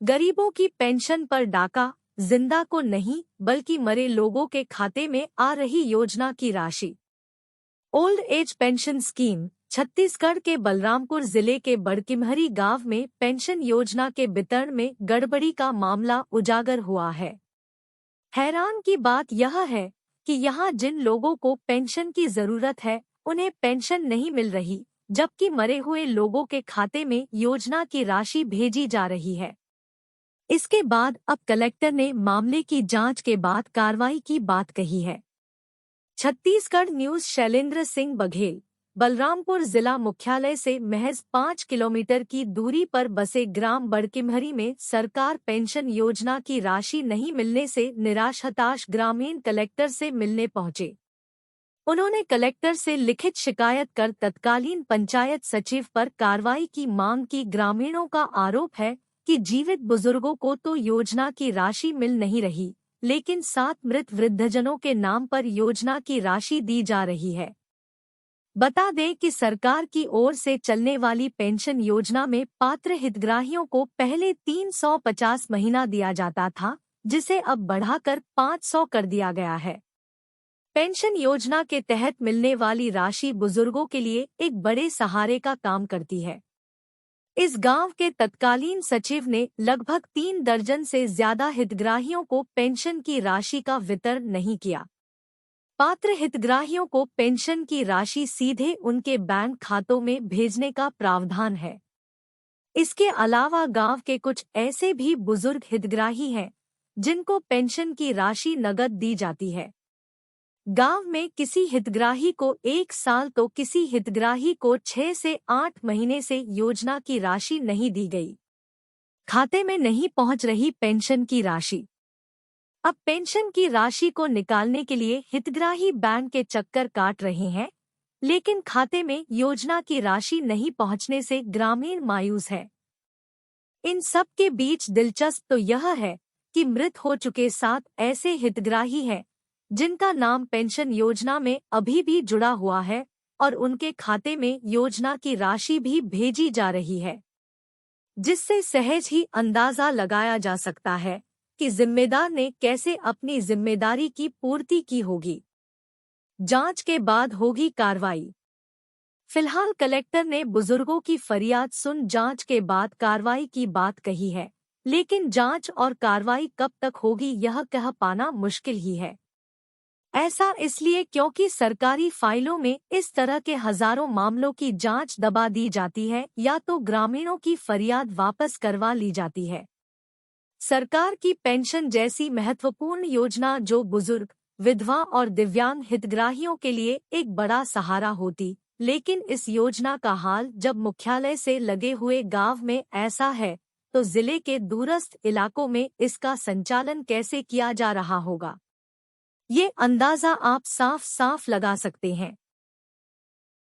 गरीबों की पेंशन पर डाका, जिंदा को नहीं बल्कि मरे लोगों के खाते में आ रही योजना की राशि। Old age pension scheme. Chhattisgarh के बलरामपुर जिले के बड़किमहरी गांव में पेंशन योजना के वितरण में गड़बड़ी का मामला उजागर हुआ है। हैरान की बात यह है कि यहाँ जिन लोगों को पेंशन की जरूरत है उन्हें पेंशन नहीं मिल रही, जबकि मरे हुए लोगों के खाते में योजना की राशि भेजी जा रही है। इसके बाद अब कलेक्टर ने मामले की जांच के बाद कार्रवाई की बात कही है। छत्तीसगढ़ न्यूज शैलेंद्र सिंह बघेल। बलरामपुर जिला मुख्यालय से महज 5 किलोमीटर की दूरी पर बसे ग्राम बड़किमहरी में सरकार पेंशन योजना की राशि नहीं मिलने से निराश हताश ग्रामीण कलेक्टर से मिलने पहुंचे। उन्होंने कलेक्टर से लिखित शिकायत कर तत्कालीन पंचायत सचिव पर कार्रवाई की मांग की। ग्रामीणों का आरोप है कि जीवित बुजुर्गों को तो योजना की राशि मिल नहीं रही, लेकिन 7 मृत वृद्धजनों के नाम पर योजना की राशि दी जा रही है। बता दें कि सरकार की ओर से चलने वाली पेंशन योजना में पात्र हितग्राहियों को पहले 350 महीना दिया जाता था, जिसे अब बढ़ाकर 500 कर दिया गया है। पेंशन योजना के तहत मिलने वाली राशि बुजुर्गों के लिए एक बड़े सहारे का काम करती है। इस गांव के तत्कालीन सचिव ने लगभग 3 दर्जन से ज्यादा हितग्राहियों को पेंशन की राशि का वितरण नहीं किया। पात्र हितग्राहियों को पेंशन की राशि सीधे उनके बैंक खातों में भेजने का प्रावधान है। इसके अलावा गांव के कुछ ऐसे भी बुजुर्ग हितग्राही हैं जिनको पेंशन की राशि नकद दी जाती है। गांव में किसी हितग्राही को 1 साल तो किसी हितग्राही को 6 से 8 महीने से योजना की राशि नहीं दी गई। खाते में नहीं पहुंच रही पेंशन की राशि। अब पेंशन की राशि को निकालने के लिए हितग्राही बैंक के चक्कर काट रहे हैं, लेकिन खाते में योजना की राशि नहीं पहुंचने से ग्रामीण मायूस है। इन सब के बीच दिलचस्प तो यह है कि मृत हो चुके 7 ऐसे हितग्राही हैं जिनका नाम पेंशन योजना में अभी भी जुड़ा हुआ है और उनके खाते में योजना की राशि भी भेजी जा रही है, जिससे सहज ही अंदाजा लगाया जा सकता है कि जिम्मेदार ने कैसे अपनी जिम्मेदारी की पूर्ति की होगी। जांच के बाद होगी कार्रवाई। फिलहाल कलेक्टर ने बुजुर्गों की फरियाद सुन जांच के बाद कार्रवाई की बात कही है, लेकिन जांच और कार्रवाई कब तक होगी यह कह पाना मुश्किल ही है। ऐसा इसलिए क्योंकि सरकारी फाइलों में इस तरह के हजारों मामलों की जांच दबा दी जाती है या तो ग्रामीणों की फरियाद वापस करवा ली जाती है। सरकार की पेंशन जैसी महत्वपूर्ण योजना जो बुजुर्ग, विधवा और दिव्यांग हितग्राहियों के लिए एक बड़ा सहारा होती, लेकिन इस योजना का हाल जब मुख्यालय से लगे हुए गांव में ऐसा है, तो जिले के दूरस्थ इलाकों में इसका संचालन कैसे किया जा रहा होगा, ये अंदाजा आप साफ साफ लगा सकते हैं।